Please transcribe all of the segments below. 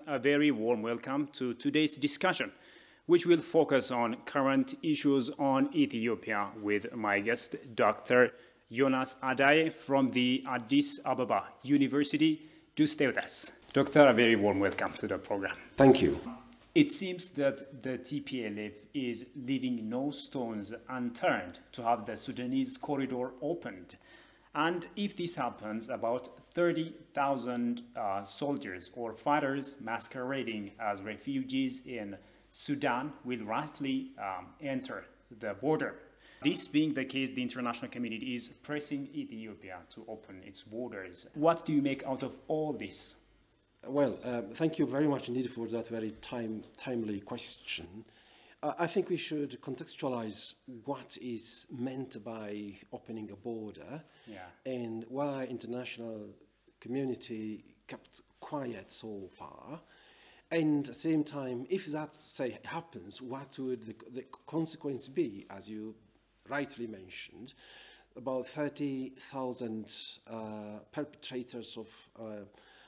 a very warm welcome to today's discussion, which will focus on current issues on Ethiopia with my guest, Dr. Yonas Adaye from the Addis Ababa University. Do stay with us. Doctor, a very warm welcome to the program. Thank you. It seems that the TPLF is leaving no stones unturned to have the Sudanese corridor opened. And if this happens, about 30,000 soldiers or fighters masquerading as refugees in Sudan will rightly enter the border. This being the case, the international community is pressing Ethiopia to open its borders. What do you make out of all this? Well, thank you very much indeed for that very timely question. I think we should contextualize what is meant by opening a border and why international community kept quiet so far. And at the same time, if that, say, happens, what would the consequence be? As you rightly mentioned, about 30,000 perpetrators of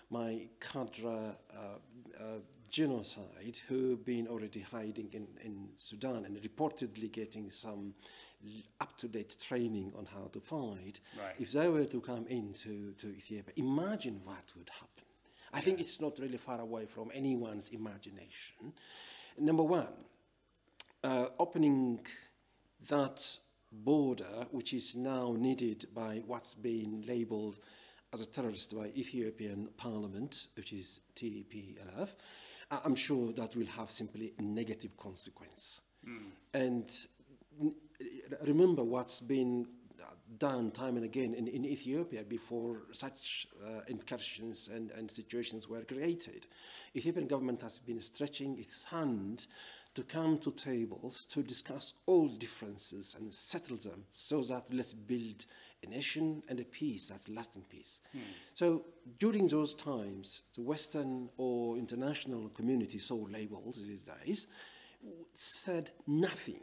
my cadre genocide who've been already hiding in Sudan and reportedly getting some up-to-date training on how to fight. Right. If they were to come into Ethiopia, imagine what would happen. I think it's not really far away from anyone's imagination. Number one, opening that border, which is now needed by what's been labeled as a terrorist by Ethiopian parliament, which is TPLF, I'm sure that will have simply a negative consequence. And remember what's been done time and again in Ethiopia before such incursions and situations were created. Ethiopian government has been stretching its hand to come to tables to discuss all differences and settle them so that let's build a nation and a peace, that's lasting peace. So during those times, the Western or international community, so labeled these days, said nothing,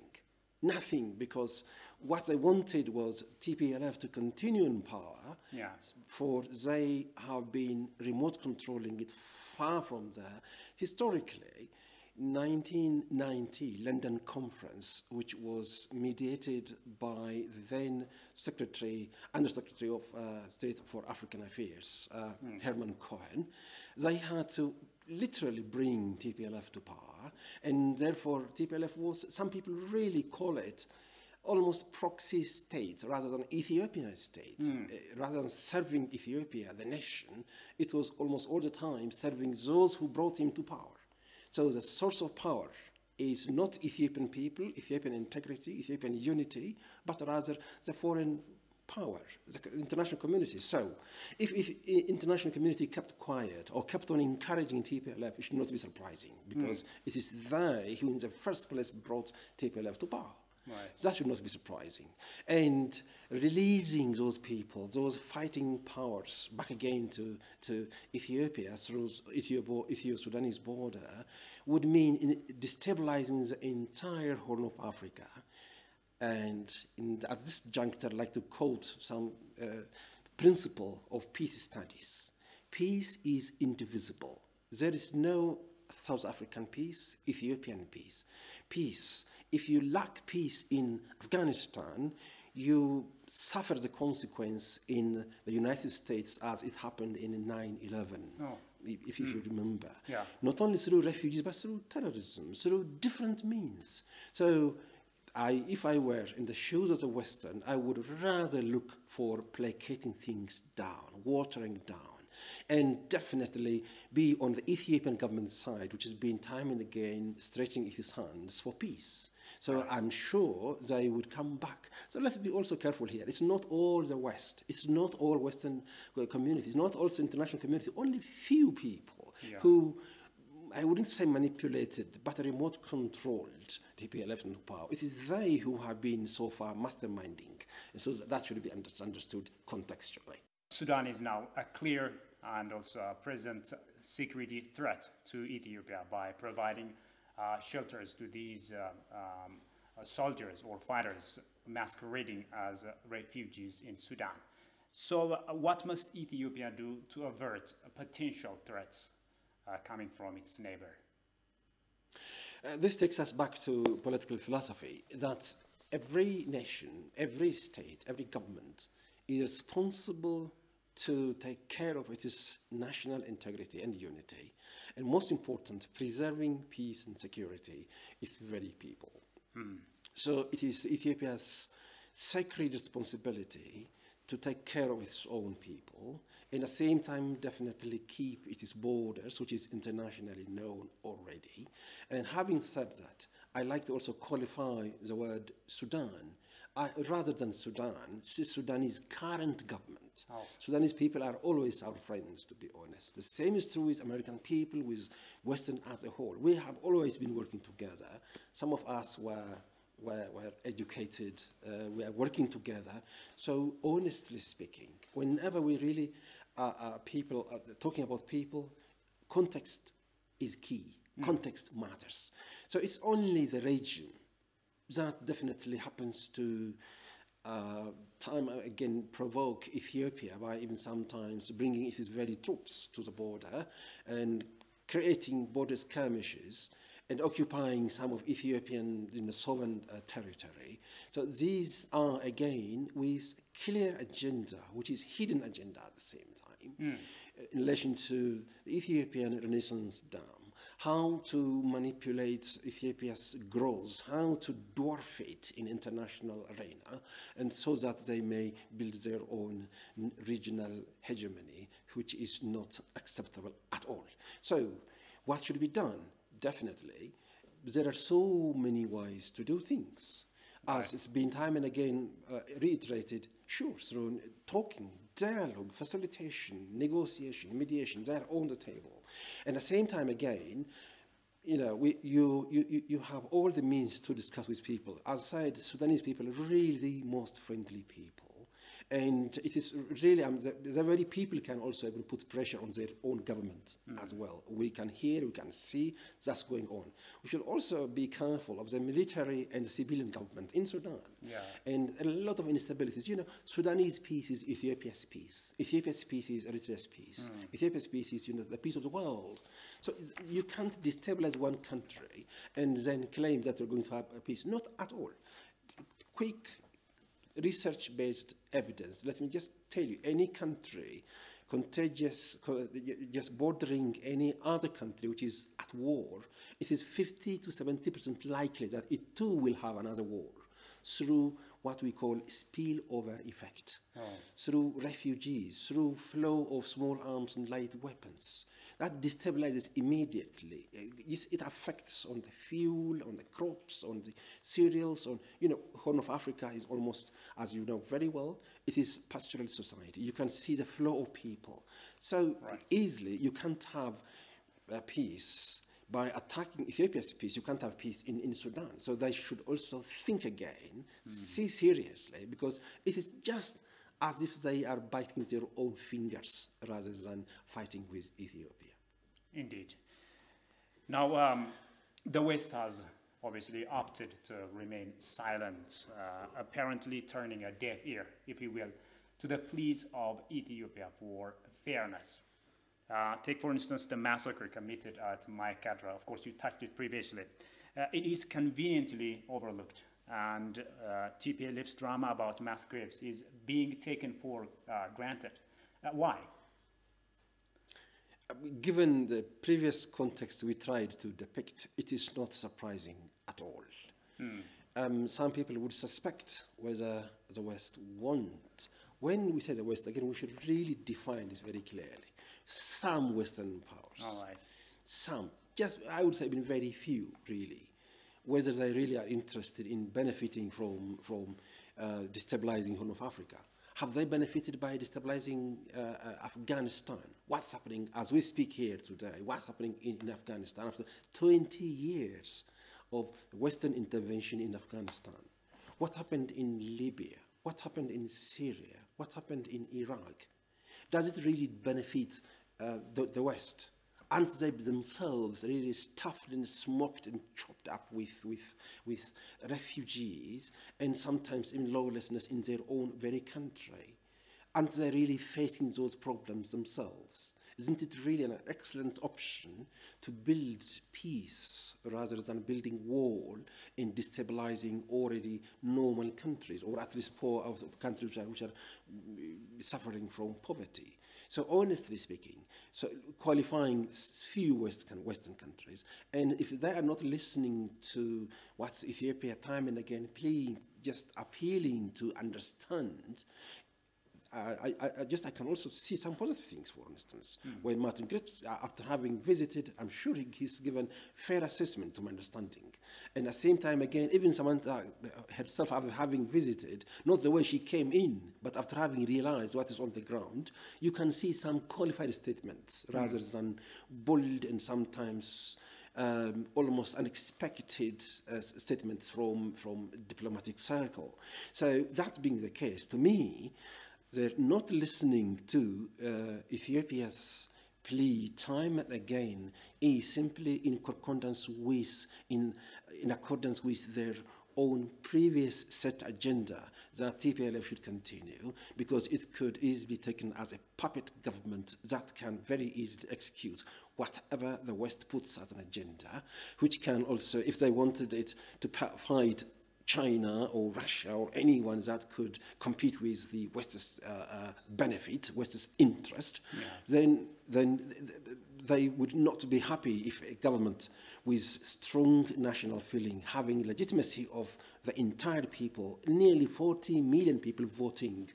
because what they wanted was TPLF to continue in power, for they have been remote controlling it far from there. Historically, 1990 London conference, which was mediated by then Undersecretary of State for African Affairs, Herman Cohen, they had to literally bring TPLF to power, and therefore TPLF was, some people really call it, almost proxy state rather than Ethiopian state. Rather than serving Ethiopia, the nation, it was almost all the time serving those who brought him to power. So the source of power is not Ethiopian people, Ethiopian integrity, Ethiopian unity, but rather the foreign power, the international community. So if international community kept quiet or kept on encouraging TPLF, it should not be surprising, because it is they who in the first place brought TPLF to power. Right. That should not be surprising. And releasing those people, those fighting powers, back again to Ethiopia through Ethio-Sudanese border would mean destabilizing the entire Horn of Africa. And at this juncture, I'd like to quote some principle of peace studies. Peace is indivisible. There is no South African peace, Ethiopian peace. Peace. If you lack peace in Afghanistan, you suffer the consequence in the United States as it happened in 9/11, if you remember. Not only through refugees, but through terrorism, through different means. So if I were in the shoes of the Western, I would rather look for placating things down, watering down, and definitely be on the Ethiopian government side, which has been time and again stretching its hands for peace. So I'm sure they would come back. So let's be also careful here. It's not all the West. It's not all Western communities. It's not also international community. Only few people who, I wouldn't say manipulated, but remote controlled TPLF into power. It is they who have been so far masterminding. And so that should be understood contextually. Sudan is now a clear and also a present security threat to Ethiopia by providing shelters to these soldiers or fighters masquerading as refugees in Sudan. So what must Ethiopia do to avert potential threats coming from its neighbor? This takes us back to political philosophy, that every nation, every state, every government is responsible to take care of its national integrity and unity. And most important, preserving peace and security its very people. So it is Ethiopia's sacred responsibility to take care of its own people, and at the same time definitely keep its borders, which is internationally known already. And having said that, I like to also qualify the word Sudan. Rather than Sudan, Sudanese current government. Oh. Sudanese people are always our friends, to be honest. The same is true with American people, with Western as a whole. We have always been working together. Some of us were educated, we are working together. So honestly speaking, whenever we really people are talking about people, context is key. Context matters. So it's only the region that definitely happens to time again provoke Ethiopia by even sometimes bringing its very troops to the border and creating border skirmishes and occupying some of Ethiopian sovereign territory. So these are again with clear agenda, which is hidden agenda at the same time, in relation to the Ethiopian Renaissance Dam. How to manipulate Ethiopia's growth, how to dwarf it in international arena, and so that they may build their own regional hegemony, which is not acceptable at all. So, what should be done? Definitely, there are so many ways to do things. As it's been time and again reiterated, sure, through talking, dialogue, facilitation, negotiation, mediation, they're on the table. And at the same time, again, you have all the means to discuss with people. As I said, Sudanese people are really the most friendly people. And it is really, the very people can also even put pressure on their own government as well. We can hear, we can see that's going on. We should also be careful of the military and the civilian government in Sudan. Yeah. And a lot of instabilities. Sudanese peace is Ethiopia's peace. Ethiopia's peace is Eritrea's peace. Ethiopia's peace is the peace of the world. So you can't destabilize one country and then claim that you're going to have a peace. Not at all. Quick research-based evidence. Let me just tell you, any country contagious, just bordering any other country which is at war, it is 50 to 70% likely that it too will have another war through what we call spillover effect, through refugees, through flow of small arms and light weapons. That destabilizes immediately. It affects on the fuel, on the crops, on the cereals, on, Horn of Africa is almost, as you know very well, it is pastoral society. You can see the flow of people. So easily you can't have peace by attacking Ethiopia's peace. You can't have peace in Sudan. So they should also think again, see seriously, because it is just as if they are biting their own fingers rather than fighting with Ethiopia. Indeed. Now, the West has obviously opted to remain silent, apparently turning a deaf ear, if you will, to the pleas of Ethiopia for fairness. Take, for instance, the massacre committed at Maikadra. Of course, you touched it previously. It is conveniently overlooked, and TPLF's drama about mass graves is being taken for granted. Why? Given the previous context we tried to depict, it is not surprising at all. Some people would suspect whether the West want. When we say the West, again, we should really define this very clearly. Some Western powers. All right. Some. Just, I would say, very few, really. Whether they really are interested in benefiting from destabilizing Horn of Africa. Have they benefited by destabilizing Afghanistan? What's happening as we speak here today? What's happening in Afghanistan after 20 years of Western intervention in Afghanistan? What happened in Libya? What happened in Syria? What happened in Iraq? Does it really benefit the West? Aren't they themselves really stuffed and smoked and chopped up with refugees and sometimes in lawlessness in their own very country? Aren't they really facing those problems themselves? Isn't it really an excellent option to build peace rather than building wall and destabilizing already normal countries, or at least poor countries which are suffering from poverty? So honestly speaking, so qualifying few Western countries, and if they are not listening to what's Ethiopia time and again, please just appealing to understand. I can also see some positive things, for instance, when Martin Grips, after having visited, I'm sure he's given fair assessment to my understanding. And at the same time, again, even Samantha herself, after having visited, not the way she came in, but after having realized what is on the ground, you can see some qualified statements rather than bold and sometimes almost unexpected statements from diplomatic circle. So that being the case, to me, they're not listening to Ethiopia's plea time and again is simply in accordance with their own previous set agenda that TPLF should continue, because it could easily be taken as a puppet government that can very easily execute whatever the West puts as an agenda, which can also, if they wanted it to fight China or Russia or anyone that could compete with the West's benefit, West's interest, then they would not be happy if a government with strong national feeling, having legitimacy of the entire people, nearly 40 million people voting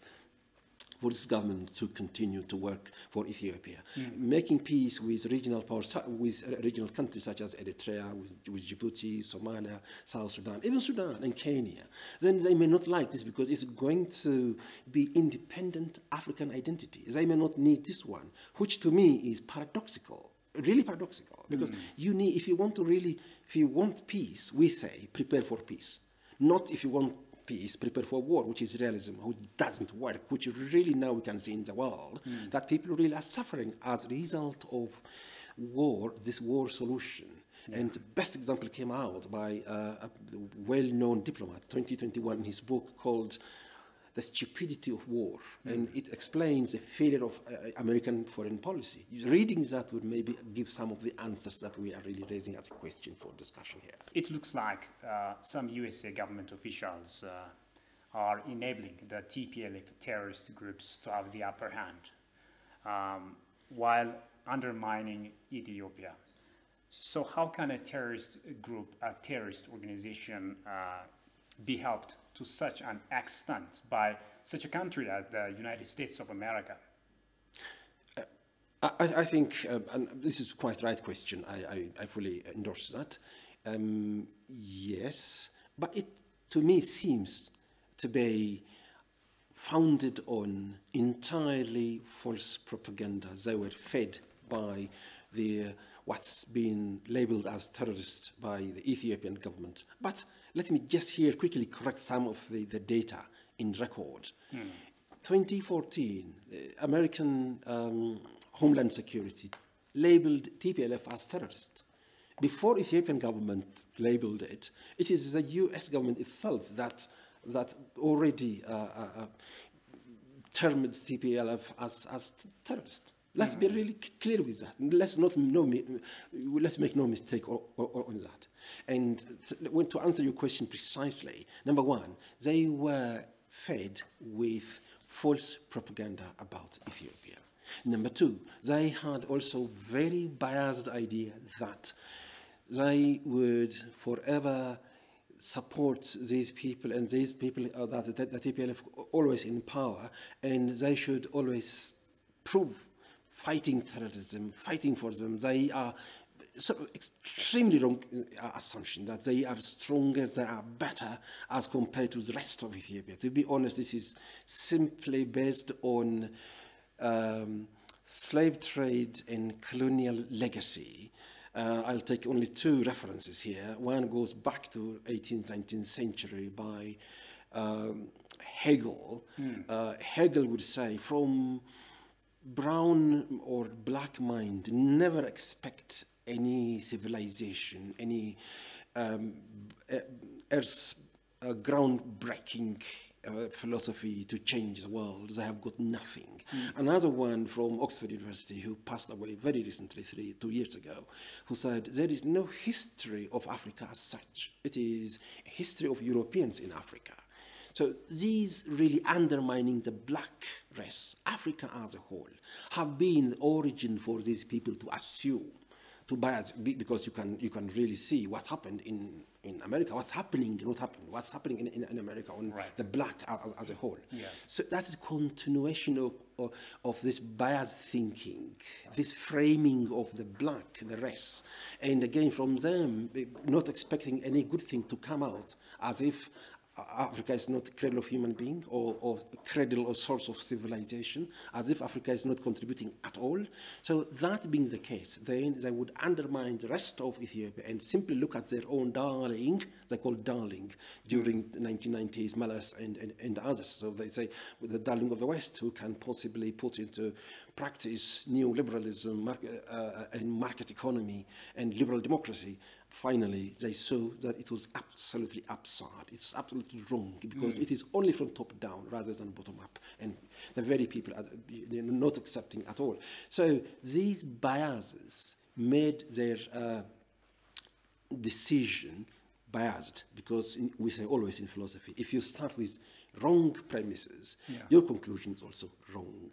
for this government to continue to work for Ethiopia, making peace with regional powers, with regional countries such as Eritrea, with Djibouti, Somalia, South Sudan, even Sudan and Kenya. Then they may not like this because it's going to be independent African identity. They may not need this one, which to me is paradoxical, really paradoxical, because you need, if you want peace, we say prepare for peace, not if you want peace, prepare for war, which is realism, which doesn't work, which really now we can see in the world, that people really are suffering as a result of war, this war solution. And the best example came out by a well-known diplomat, 2021, in his book called The Stupidity of War. And it explains the failure of American foreign policy. Reading that would maybe give some of the answers that we are really raising as a question for discussion here. It looks like some USA government officials are enabling the TPLF terrorist groups to have the upper hand while undermining Ethiopia. So how can a terrorist group, a terrorist organization, be helped to such an extent by such a country as the United States of America? I think, and this is quite the right question, I fully endorse that. Yes, but it to me seems to be founded on entirely false propaganda. They were fed by what's been labeled as terrorists by the Ethiopian government. But let me just here quickly correct some of the data in record. 2014, American Homeland Security labeled TPLF as terrorist. Before Ethiopian government labeled it, it is the US government itself that already termed TPLF as terrorist. Let's be really clear with that. Let's make no mistake on that. And to answer your question precisely, number one, they were fed with false propaganda about Ethiopia. Number two, they had also very biased idea that they would forever support these people, and these people that the TPLF always in power, and they should always prove fighting terrorism, fighting for them. They are extremely wrong assumption that they are stronger, they are better as compared to the rest of Ethiopia. To be honest, this is simply based on slave trade and colonial legacy. I'll take only two references here. One goes back to 18th, 19th century by Hegel. Hegel would say, from brown or black mind, never expect any civilization, any earth's groundbreaking philosophy to change the world. They have got nothing. Another one from Oxford University who passed away very recently, 2 years ago, who said there is no history of Africa as such. It is a history of Europeans in Africa. So these really undermining the black race, Africa as a whole, have been the origin for these people to assume, to bias, because you can really see what happened in America, what's happening in America on the black as a whole. Yeah. So that is continuation of this biased thinking, this framing of the black, the race, and again from them not expecting any good thing to come out, as if Africa is not a cradle of human being or cradle or source of civilization, as if Africa is not contributing at all. So that being the case, then they would undermine the rest of Ethiopia and simply look at their own darling, they call darling, during the 1990s, Malas and others. So they say the darling of the West, who can possibly put into practice neoliberalism and market economy and liberal democracy. Finally, they saw that it was absolutely absurd. It's absolutely wrong, because it is only from top down rather than bottom up, and the very people are not accepting at all. So these biases made their decision biased, because we say always in philosophy, if you start with wrong premises, your conclusion is also wrong.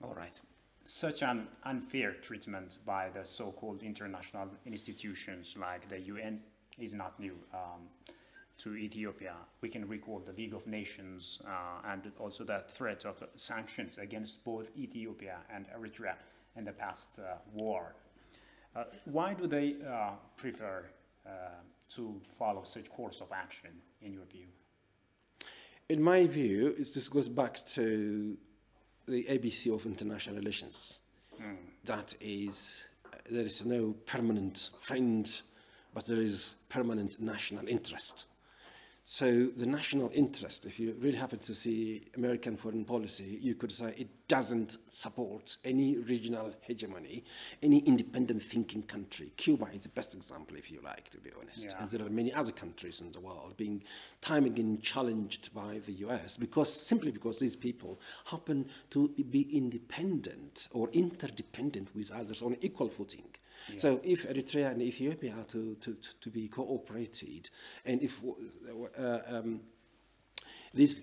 All right. Such an unfair treatment by the so-called international institutions like the UN is not new to Ethiopia. We can recall the League of Nations and also the threat of sanctions against both Ethiopia and Eritrea in the past war. Why do they prefer to follow such course of action, in your view? In my view, this goes back to the ABC of international relations. That is, there is no permanent friend, but there is permanent national interest. So the national interest, if you really happen to see American foreign policy, you could say it doesn't support any regional hegemony, any independent thinking country. Cuba is the best example, if you like, to be honest. And there are many other countries in the world being time again challenged by the US, simply because these people happen to be independent or interdependent with others on equal footing. So if Eritrea and Ethiopia are to be cooperated, and if these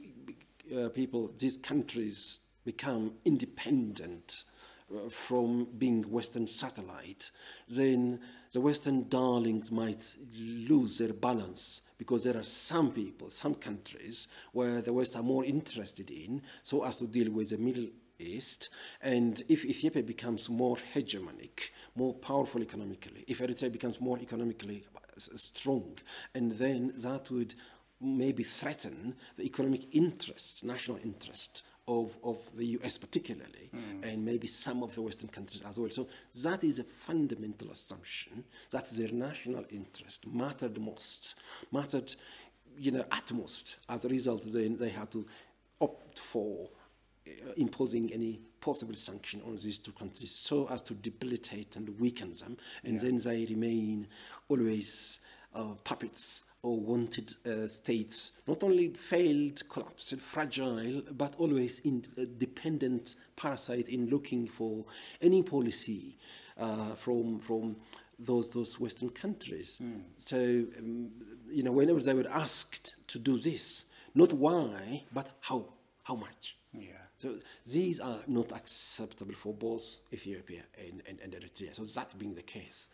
these countries become independent from being Western satellite, then the Western darlings might lose their balance, because there are some people, some countries, where the West are more interested in, so as to deal with the Middle East. And if Ethiopia becomes more hegemonic, more powerful economically, if Eritrea becomes more economically strong, and then that would maybe threaten the economic interest, national interest of the US particularly, and maybe some of the Western countries as well. So that is a fundamental assumption that their national interest mattered most, at most. As a result, then they had to opt for imposing any possible sanction on these two countries so as to debilitate and weaken them, and then they remain always puppets or wanted states, not only failed, collapsed, fragile, but always dependent parasite in looking for any policy from those Western countries. So, whenever they were asked to do this, not why, but how much. So these are not acceptable for both Ethiopia and Eritrea. So that being the case,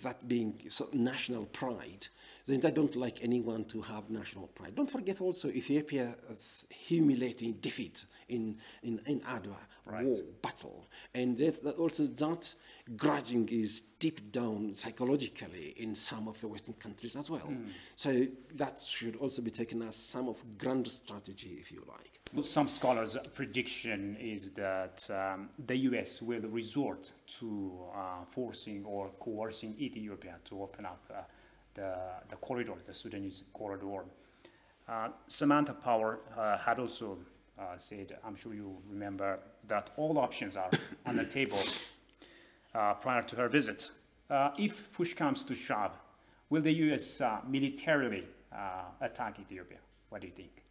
that being national pride, then they don't like anyone to have national pride. Don't forget also Ethiopia's humiliating defeat in Adwa war battle, and that grudging is deep down psychologically in some of the Western countries as well. So that should also be taken as some of grand strategy, if you like. Well, some scholars' prediction is that the US will resort to forcing or coercing Ethiopia to open up the corridor, the Sudanese corridor. Samantha Power had also said, I'm sure you remember, that all options are on the table prior to her visit. If push comes to shove, will the US militarily attack Ethiopia? What do you think?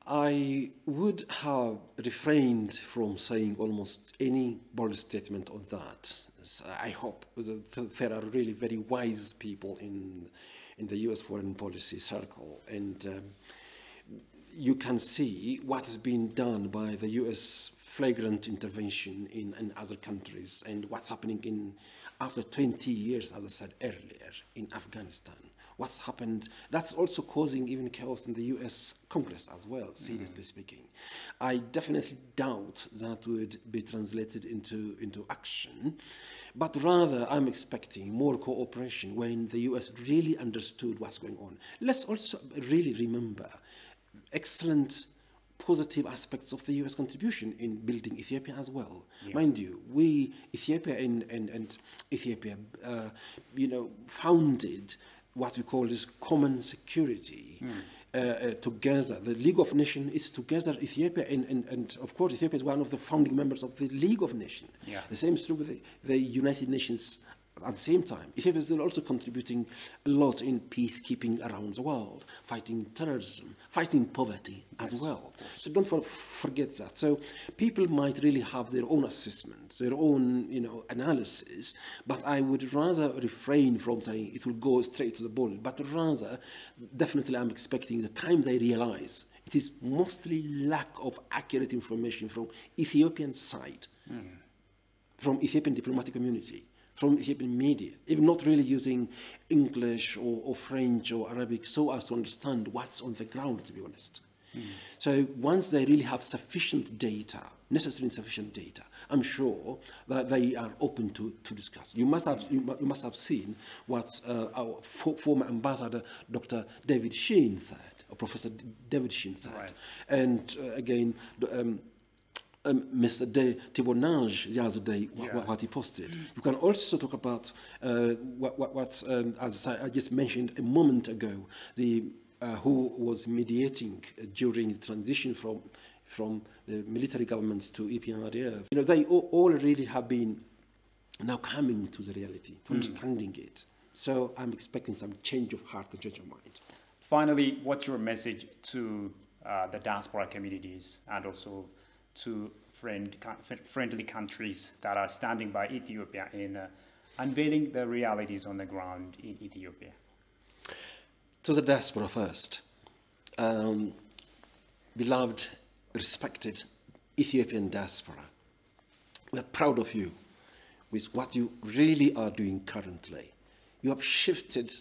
I would have refrained from saying almost any bold statement on that. So I hope there are really very wise people in the U.S. foreign policy circle, and you can see what has been done by the U.S. flagrant intervention in other countries, and what's happening after 20 years, as I said earlier, in Afghanistan. What's happened, that's also causing even chaos in the US Congress as well, seriously speaking. I definitely doubt that would be translated into action, but rather I'm expecting more cooperation when the US really understood what's going on. Let's also really remember excellent positive aspects of the US contribution in building Ethiopia as well. Yeah. Mind you, Ethiopia and Ethiopia, founded what we call this common security together. The League of Nations is together, Ethiopia, and of course Ethiopia is one of the founding members of the League of Nations. Yeah. The same is true with the United Nations at the same time. Ethiopia is also contributing a lot in peacekeeping around the world, fighting terrorism, fighting poverty as well. So don't forget that. So people might really have their own assessment, their own analysis, but I would rather refrain from saying it will go straight to the ball, but rather, definitely I'm expecting the time they realize it is mostly lack of accurate information from Ethiopian side, from Ethiopian diplomatic community, from Ethiopian media, even not really using English or French or Arabic so as to understand what's on the ground, to be honest. So once they really have sufficient data, necessarily sufficient data, I'm sure that they are open to discuss. You must have seen what our former ambassador, Dr. David Sheen said, or Professor David Sheen said. Right. And again, Mr. Tibonage the other day, what he posted. You can also talk about what as I just mentioned a moment ago, who was mediating during the transition from the military government to EPRDF. They all really have been now coming to the reality, to understanding it. So I'm expecting some change of heart and change of mind. Finally, what's your message to the diaspora communities and also to friendly countries that are standing by Ethiopia in unveiling the realities on the ground in Ethiopia? To the diaspora first. Beloved, respected Ethiopian diaspora, we're proud of you with what you really are doing currently. You have shifted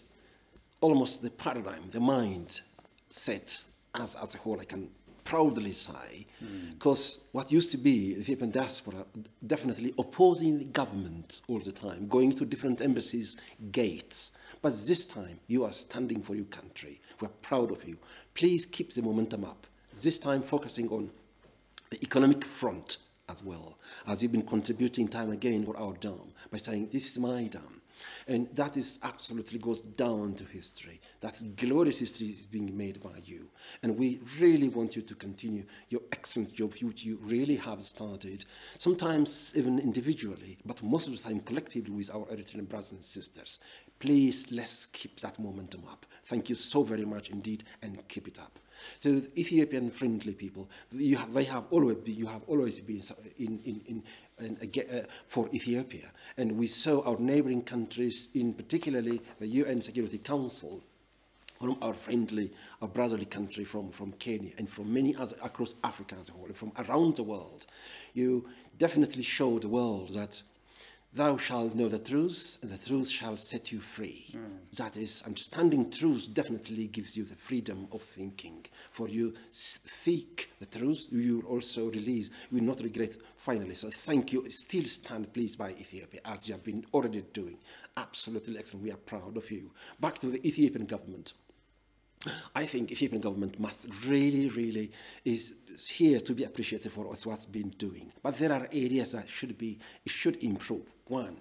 almost the paradigm, the mind set as a whole, I can proudly say, because what used to be the Ethiopian diaspora definitely opposing the government all the time, going to different embassies, gates. But this time, you are standing for your country. We're proud of you. Please keep the momentum up. This time, focusing on the economic front as well, as you've been contributing time again for our dam by saying, this is my dam. And that is absolutely goes down to history. That's glorious history is being made by you. And we really want you to continue your excellent job, which you really have started, sometimes even individually, but most of the time collectively with our Eritrean brothers and sisters. Please, let's keep that momentum up. Thank you so very much indeed, and keep it up. So the Ethiopian friendly people, you have always been for Ethiopia, and we saw our neighboring countries, in particularly the UN Security Council, from our brotherly country from Kenya and from many others across Africa as a whole, and from around the world. You definitely show the world that thou shalt know the truth, and the truth shall set you free. That is, understanding truth definitely gives you the freedom of thinking. For you seek the truth, you will also release, you will not regret finally. So thank you. Still stand, please, by Ethiopia, as you have been already doing. Absolutely excellent. We are proud of you. Back to the Ethiopian government. I think Ethiopian government must really is here to be appreciated for what's been doing. But there are areas that should improve. One,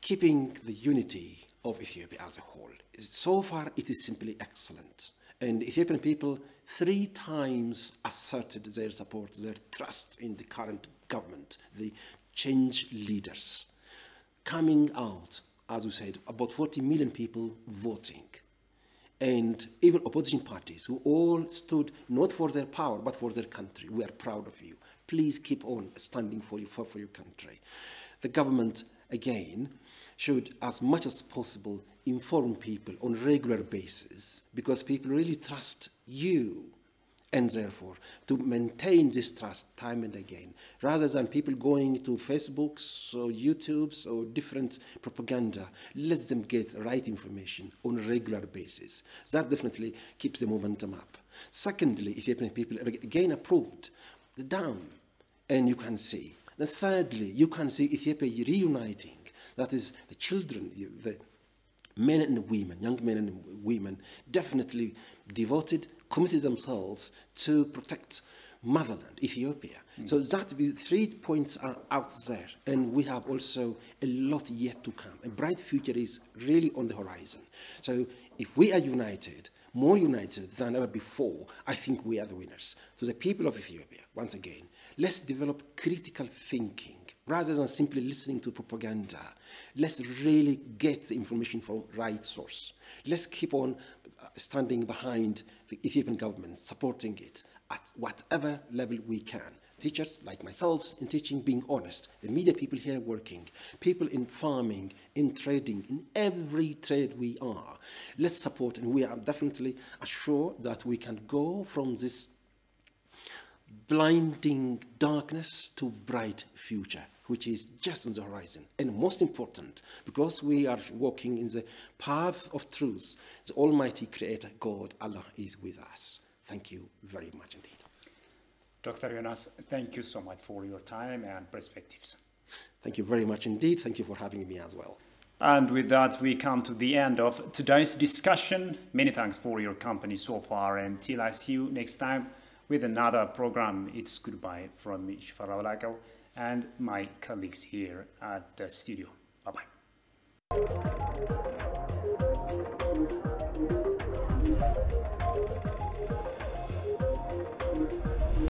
keeping the unity of Ethiopia as a whole. So far, it is simply excellent. And Ethiopian people 3 times asserted their support, their trust in the current government, the change leaders. Coming out, as we said, about 40 million people voting. and even opposition parties who all stood not for their power but for their country. We are proud of you. Please keep on standing for your country. The government, again, should, as much as possible, inform people on a regular basis, because people really trust you, and therefore to maintain this trust time and again, rather than people going to Facebooks or YouTubes or different propaganda, let them get right information on a regular basis. That definitely keeps the momentum up. Secondly, Ethiopian people again approved the dam, and you can see. And thirdly, you can see Ethiopia reuniting. That is, the children, the men and women, young men and women, definitely devoted, committed themselves to protect motherland, Ethiopia. So that the 3 points are out there, and we have also a lot yet to come. A bright future is really on the horizon. So if we are united, more united than ever before, I think we are the winners. So the people of Ethiopia, once again, let's develop critical thinking rather than simply listening to propaganda. Let's really get the information from right source. Let's keep on standing behind the Ethiopian government, supporting it at whatever level we can. Teachers like myself in teaching, being honest, the media people here working, people in farming, in trading, in every trade we are. Let's support, and we are definitely assured that we can go from this blinding darkness to bright future, which is just on the horizon. And most important, because we are walking in the path of truth, the Almighty Creator, God, Allah, is with us. Thank you very much indeed. Dr. Yonas, thank you so much for your time and perspectives. Thank you very much indeed. Thank you for having me as well. And with that, we come to the end of today's discussion. Many thanks for your company so far. Until I see you next time with another program, it's goodbye from Ishfara and my colleagues here at the studio. Bye-bye.